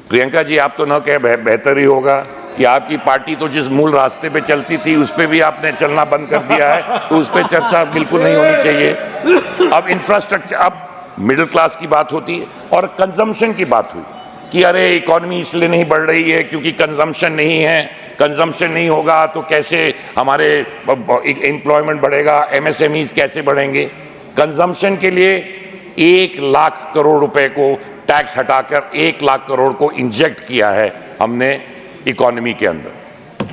प्रियंका जी, आप तो न कहे बेहतर ही होगा कि आपकी पार्टी तो जिस मूल रास्ते पे चलती थी उस पे भी आपने चलना बंद कर दिया है, तो उस पे चर्चा बिल्कुल नहीं होनी चाहिए। अब इंफ्रास्ट्रक्चर, अब मिडिल क्लास की बात होती है और कंजम्पशन की बात हुई कि अरे इकोनॉमी इसलिए नहीं बढ़ रही है क्योंकि कंजम्पशन नहीं है, कंजम्पशन नहीं होगा तो कैसे हमारे एम्प्लॉयमेंट बढ़ेगा, एमएसएमईज कैसे बढ़ेंगे। कंजम्पशन के लिए 1 लाख करोड़ रुपए को टैक्स हटाकर 1 लाख करोड़ को इंजेक्ट किया है हमने इकोनॉमी के अंदर।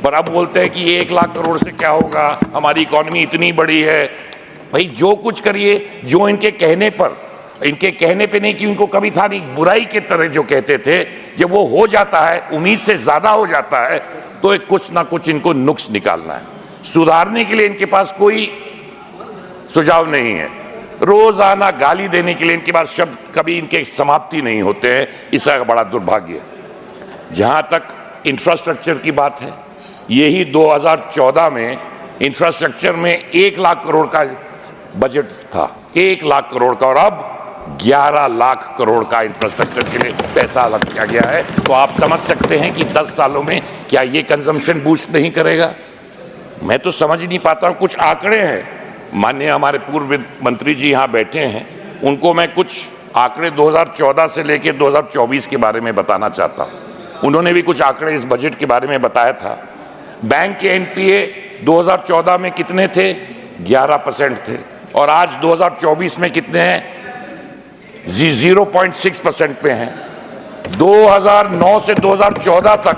पर अब बोलते हैं कि 1 लाख करोड़ से क्या होगा, हमारी इकोनॉमी इतनी बड़ी है। भाई जो कुछ करिए, जो इनके कहने पर, इनके कहने पे नहीं कि उनको कभी था नहीं, बुराई के तरह जो कहते थे, जब वो हो जाता है, उम्मीद से ज्यादा हो जाता है, तो एक कुछ ना कुछ इनको नुक्स निकालना है। सुधारने के लिए इनके पास कोई सुझाव नहीं है। रोजाना गाली देने के लिए इनके पास शब्द कभी इनके समाप्ति नहीं होते हैं। इसका बड़ा दुर्भाग्य है। जहां तक इंफ्रास्ट्रक्चर की बात है, यही 2014 में इंफ्रास्ट्रक्चर में 1 लाख करोड़ का बजट था, 1 लाख करोड़ का, और अब 11 लाख करोड़ का इंफ्रास्ट्रक्चर के लिए पैसा अलग किया गया है। तो आप समझ सकते हैं कि 10 सालों में क्या ये कंजम्पशन बूस्ट नहीं करेगा। मैं तो समझ नहीं पाता हूं। कुछ आंकड़े हैं, माननीय हमारे पूर्व वित्त मंत्री जी यहाँ बैठे हैं, उनको मैं कुछ आंकड़े 2014 से लेकर 2024 के बारे में बताना चाहता हूँ। उन्होंने भी कुछ आंकड़े इस बजट के बारे में बताया था। बैंक के एनपीए 2014 में कितने थे? 11% थे, और आज 2024 में कितने हैं? 0.6% पे हैं। 2009 से 2014 तक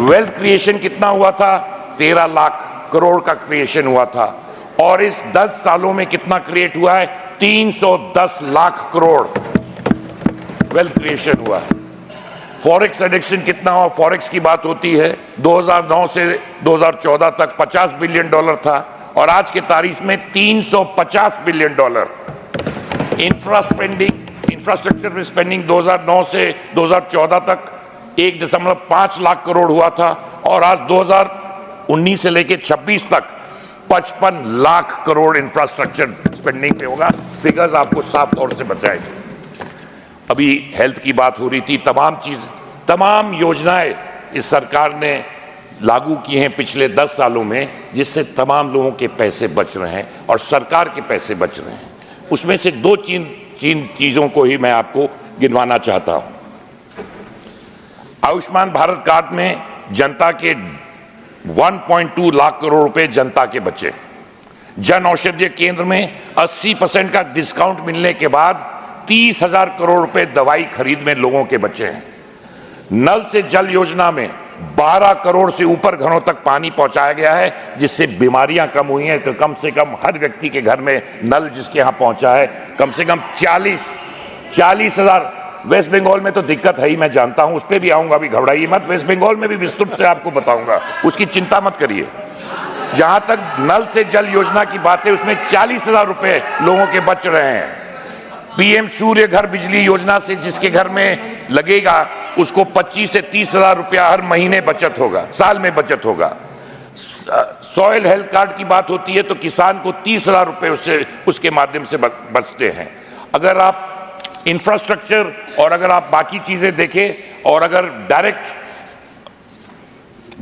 वेल्थ क्रिएशन कितना हुआ था? 13 लाख करोड़ का क्रिएशन हुआ था, और इस 10 सालों में कितना क्रिएट हुआ है? 310 लाख करोड़ वेल्थ क्रिएशन हुआ है। फॉरेक्स एडिक्शन कितना हुआ? फॉरेक्स की बात होती है, 2009 से 2014 तक $50 बिलियन था, और आज के तारीख में $350 बिलियन। इंफ्रास्ट्रक्चर में स्पेंडिंग 2009 से 2014 तक 1.5 लाख करोड़ हुआ था, और आज 2019 से लेकर 26 तक 55 लाख करोड़ इंफ्रास्ट्रक्चर स्पेंडिंग पे होगा। फिगर्स आपको साफ तौर से बताएंगे। अभी हेल्थ की बात हो रही थी। तमाम योजनाएं इस सरकार ने लागू की हैं पिछले 10 सालों में, जिससे तमाम लोगों के पैसे बच रहे हैं और सरकार के पैसे बच रहे हैं। उसमें से 2 चीजों को ही मैं आपको गिनवाना चाहता हूं। आयुष्मान भारत कार्ड में जनता के 1.2 लाख करोड़ रुपए जनता के बचे। जन औषधि केंद्र में 80% का डिस्काउंट मिलने के बाद 30,000 करोड़ रुपए दवाई खरीद में लोगों के बचे हैं। नल से जल योजना में 12 करोड़ से ऊपर घरों तक पानी पहुंचाया गया है, जिससे बीमारियां कम हुई हैं। तो कम से कम हर व्यक्ति के घर में नल जिसके यहां पहुंचा है, कम से कम 40,000। वेस्ट बंगाल में तो दिक्कत है ही, मैं जानता हूं, उस पर भी आऊंगा, अभी घबराइए मत। वेस्ट बंगाल में भी विस्तृत से आपको बताऊंगा, उसकी चिंता मत करिए। जहां तक नल से जल योजना की बात है, उसमें 40,000 रुपए लोगों के बच रहे हैं। पीएम सूर्य घर बिजली योजना से जिसके घर में लगेगा, उसको 25 से 30,000 रुपया हर महीने बचत होगा, साल में बचत होगा। सॉइल हेल्थ कार्ड की बात होती है तो किसान को 30,000 रुपए उसके माध्यम से बचते हैं। अगर आप इंफ्रास्ट्रक्चर और अगर आप बाकी चीजें देखें, और अगर डायरेक्ट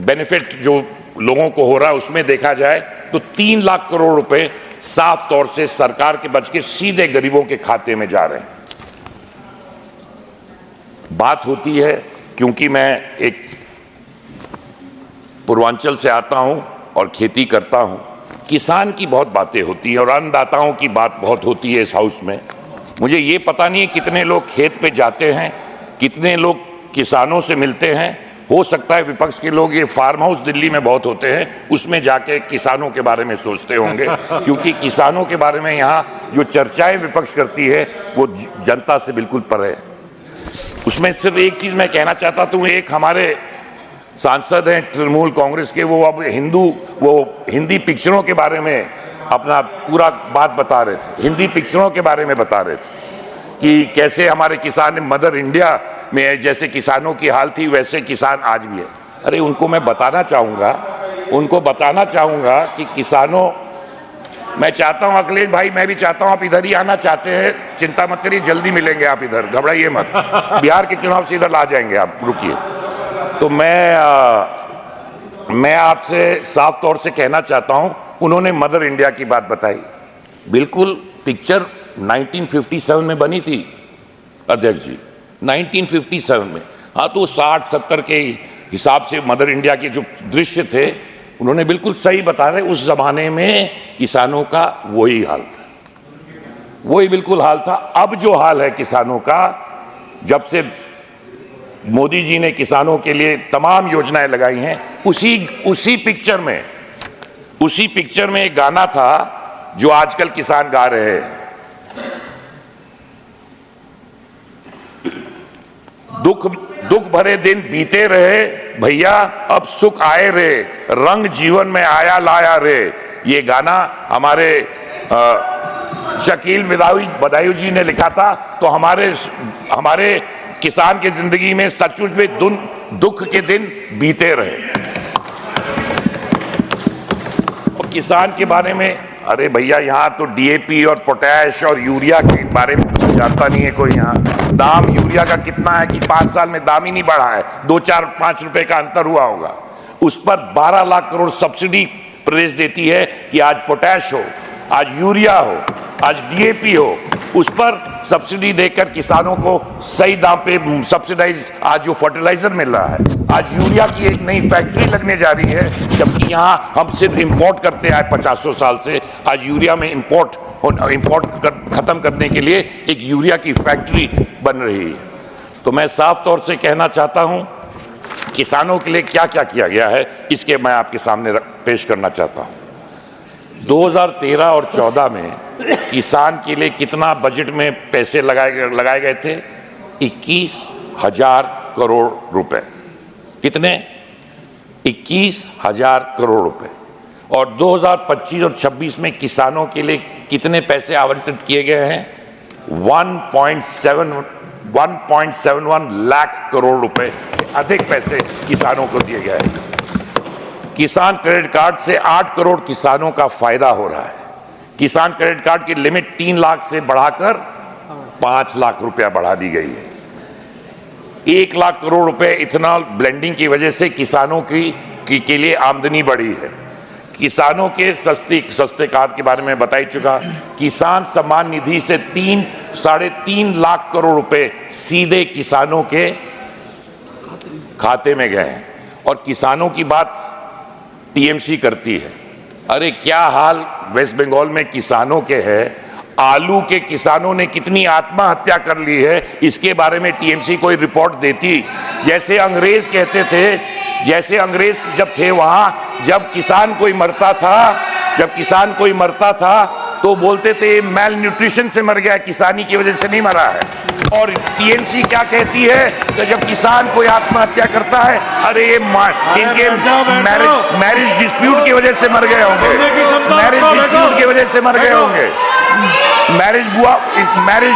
बेनिफिट जो लोगों को हो रहा है उसमें देखा जाए, तो 3 लाख करोड़ रुपए साफ तौर से सरकार के बच के सीधे गरीबों के खाते में जा रहे हैं। बात होती है, क्योंकि मैं एक पूर्वांचल से आता हूं और खेती करता हूं, किसान की बहुत बातें होती हैं और अन्नदाताओं की बात बहुत होती है इस हाउस में। मुझे ये पता नहीं है कितने लोग खेत पे जाते हैं, कितने लोग किसानों से मिलते हैं। हो सकता है विपक्ष के लोग, ये फार्म हाउस दिल्ली में बहुत होते हैं, उसमें जाके किसानों के बारे में सोचते होंगे, क्योंकि किसानों के बारे में यहाँ जो चर्चाएं विपक्ष करती है वो जनता से बिल्कुल परे है। उसमें सिर्फ एक चीज मैं कहना चाहता हूँ, एक हमारे सांसद हैं तृणमूल कांग्रेस के, वो अब हिंदी पिक्चरों के बारे में अपना पूरा बात बता रहे थे, हिंदी पिक्चरों के बारे में बता रहे थे कि कैसे हमारे किसान मदर इंडिया में जैसे किसानों की हाल थी वैसे किसान आज भी है। अरे उनको मैं बताना चाहूंगा कि मैं चाहता हूं अखिलेश भाई, मैं भी चाहता हूं आप इधर ही आना चाहते हैं, चिंता मत करिए, जल्दी मिलेंगे आप इधर, घबराइए मत। बिहार के चुनाव से इधर आ जाएंगे आप, रुकिए। तो मैं आपसे साफ तौर से कहना चाहता हूं, उन्होंने मदर इंडिया की बात बताई, बिल्कुल पिक्चर 1957 में बनी थी अध्यक्ष जी, 1957 में। हाँ, तो 60-70 के हिसाब से मदर इंडिया के जो दृश्य थे उन्होंने बिल्कुल सही बताया। उस जमाने में किसानों का वही हाल था, वही बिल्कुल हाल था। अब जो हाल है किसानों का, जब से मोदी जी ने किसानों के लिए तमाम योजनाएं लगाई हैं, उसी पिक्चर में एक गाना था जो आजकल किसान गा रहे हैं, दुख भरे दिन बीते रहे भैया, अब सुख आए रे, रंग जीवन में आया लाया रे। ये गाना हमारे शकील बदायूं जी ने लिखा था। तो हमारे किसान की जिंदगी में सचमुच में दुख के दिन बीते रहे। और किसान के बारे में, अरे भैया यहाँ तो डीएपी और पोटैश और यूरिया के बारे में तो जानता नहीं है कोई। यहाँ दाम यूरिया का कितना है कि 5 साल में दाम ही नहीं बढ़ा है, 2-4-5 रुपए का अंतर हुआ होगा। उस पर 12 लाख करोड़ सब्सिडी प्रदेश देती है कि आज पोटैश हो, आज यूरिया हो, आज डीएपी हो, उस पर सब्सिडी देकर किसानों को सही दाम पे सब्सिडाइज आज जो फर्टिलाइजर मिल रहा है। आज यूरिया की एक नई फैक्ट्री लगने जा रही है, जबकि यहाँ हम सिर्फ इंपोर्ट करते आए 50 साल से। आज यूरिया में इंपोर्ट खत्म करने के लिए एक यूरिया की फैक्ट्री बन रही है। तो मैं साफ तौर से कहना चाहता हूं, किसानों के लिए क्या क्या किया गया है इसके मैं आपके सामने पेश करना चाहता हूं। 2013 और 14 में किसान के लिए कितना बजट में पैसे लगाए गए थे? 21,000 करोड़ रुपए। कितने? 21,000 करोड़ रुपए। और 2025 और 26 में किसानों के लिए कितने पैसे आवंटित किए गए हैं? 1.71 लाख करोड़ रुपए से अधिक पैसे किसानों को दिए गए हैं। किसान क्रेडिट कार्ड से 8 करोड़ किसानों का फायदा हो रहा है। किसान क्रेडिट कार्ड की लिमिट 3 लाख से बढ़ाकर 5 लाख रुपया बढ़ा दी गई है। 1 लाख करोड़ रुपए इथेनॉल ब्लेंडिंग की वजह से किसानों के लिए आमदनी बढ़ी है। किसानों के सस्ते खाद के बारे में बता ही चुका। किसान सम्मान निधि से 3.5 लाख करोड़ रुपए सीधे किसानों के खाते में गए हैं। और किसानों की बात टीएमसी करती है। अरे क्या हाल वेस्ट बंगाल में किसानों के है। आलू के किसानों ने कितनी आत्महत्या कर ली है, इसके बारे में टीएमसी कोई रिपोर्ट देती। जैसे अंग्रेज कहते थे, जैसे अंग्रेज जब थे वहां, जब किसान कोई मरता था तो बोलते थे मैल न्यूट्रिशन से मर गया, किसानी की वजह से नहीं मरा है। और टीएमसी क्या कहती है कि जब किसान कोई आत्महत्या करता है, अरे ये इनके मैरिज डिस्प्यूट की वजह से मर गए होंगे, मैरिज डिस्प्यूट की वजह से मर गए होंगे, मैरिज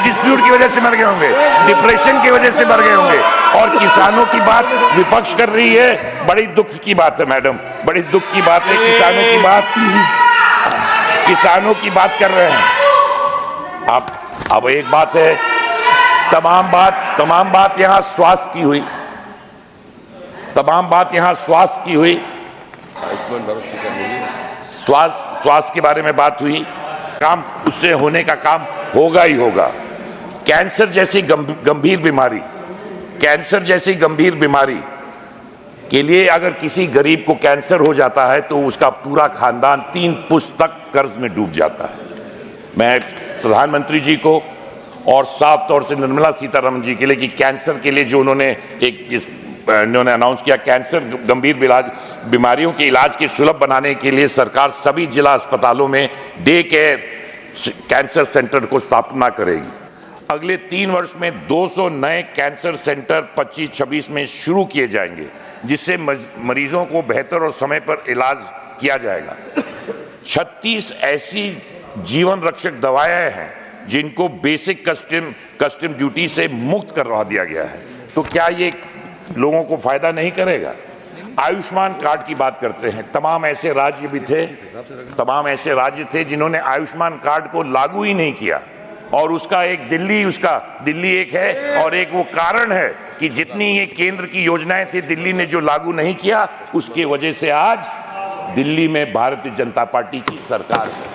डिस्प्यूट की वजह से मर गए होंगे, डिप्रेशन की वजह से मर गए होंगे। और किसानों की बात विपक्ष कर रही है। बड़ी दुख की बात है मैडम, बड़ी दुख की बात है। किसानों की बात कर रहे हैं आप। अब एक बात है, तमाम बात यहां स्वास्थ्य की हुई, स्वास्थ्य के बारे में बात हुई। काम उससे होने का काम होगा ही होगा। कैंसर जैसी गंभीर बीमारी के लिए अगर किसी गरीब को कैंसर हो जाता है तो उसका पूरा खानदान 3 पुश्त तक कर्ज में डूब जाता है। मैं प्रधानमंत्री जी को और साफ तौर से निर्मला सीतारमण जी के लिए कि कैंसर के लिए जो उन्होंने अनाउंस किया, कैंसर गंभीर बीमारियों के इलाज के सुलभ बनाने के लिए सरकार सभी जिला अस्पतालों में डे केयर कैंसर सेंटर को स्थापना करेगी। अगले 3 वर्ष में 200 नए कैंसर सेंटर 25-26 में शुरू किए जाएंगे, जिससे मरीजों को बेहतर और समय पर इलाज किया जाएगा। 36 ऐसी जीवन रक्षक दवाएं हैं जिनको बेसिक कस्टम ड्यूटी से मुक्त करवा दिया गया है। तो क्या ये लोगों को फायदा नहीं करेगा? आयुष्मान कार्ड की बात करते हैं, तमाम ऐसे राज्य भी थे, तमाम ऐसे राज्य थे जिन्होंने आयुष्मान कार्ड को लागू ही नहीं किया। और उसका एक दिल्ली एक है, और एक वो कारण है कि जितनी ये केंद्र की योजनाएं थी दिल्ली ने जो लागू नहीं किया, उसकी वजह से आज दिल्ली में भारतीय जनता पार्टी की सरकार है।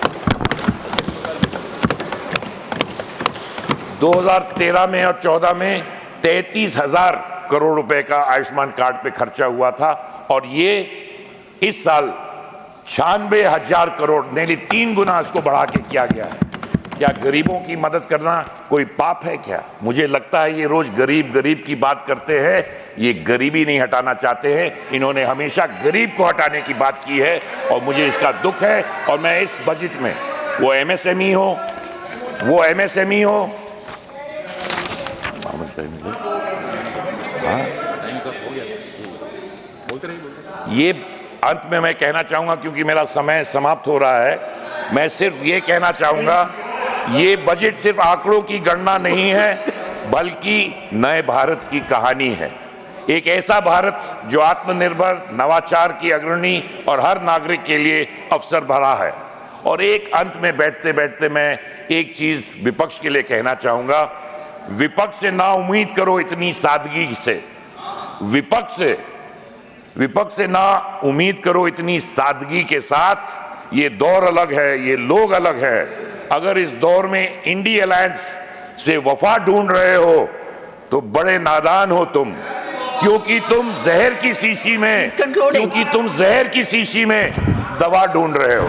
2013 में और 14 में 33,000 करोड़ रुपए का आयुष्मान कार्ड पे खर्चा हुआ था, और ये इस साल 96,000 करोड़, नेली 3 गुना इसको बढ़ा के किया गया है। क्या गरीबों की मदद करना कोई पाप है क्या? मुझे लगता है ये रोज गरीब की बात करते हैं, ये गरीबी नहीं हटाना चाहते हैं। इन्होंने हमेशा गरीब को हटाने की बात की है, और मुझे इसका दुख है। और मैं इस बजट में वो एमएसएमई हो, ये अंत में मैं कहना चाहूंगा, क्योंकि मेरा समय समाप्त हो रहा है, मैं सिर्फ ये कहना चाहूंगा, ये बजट सिर्फ आंकड़ों की गणना नहीं है, बल्कि नए भारत की कहानी है। एक ऐसा भारत जो आत्मनिर्भर, नवाचार की अग्रणी और हर नागरिक के लिए अवसर भरा है। और एक अंत में बैठते बैठते मैं एक चीज विपक्ष के लिए कहना चाहूंगा, विपक्ष से ना उम्मीद करो इतनी सादगी से, विपक्ष से ना उम्मीद करो इतनी सादगी के साथ। ये दौर अलग है, ये लोग अलग है। अगर इस दौर में इंडी अलायंस से वफा ढूंढ रहे हो तो बड़े नादान हो तुम, क्योंकि तुम जहर की शीशी में दवा ढूंढ रहे हो।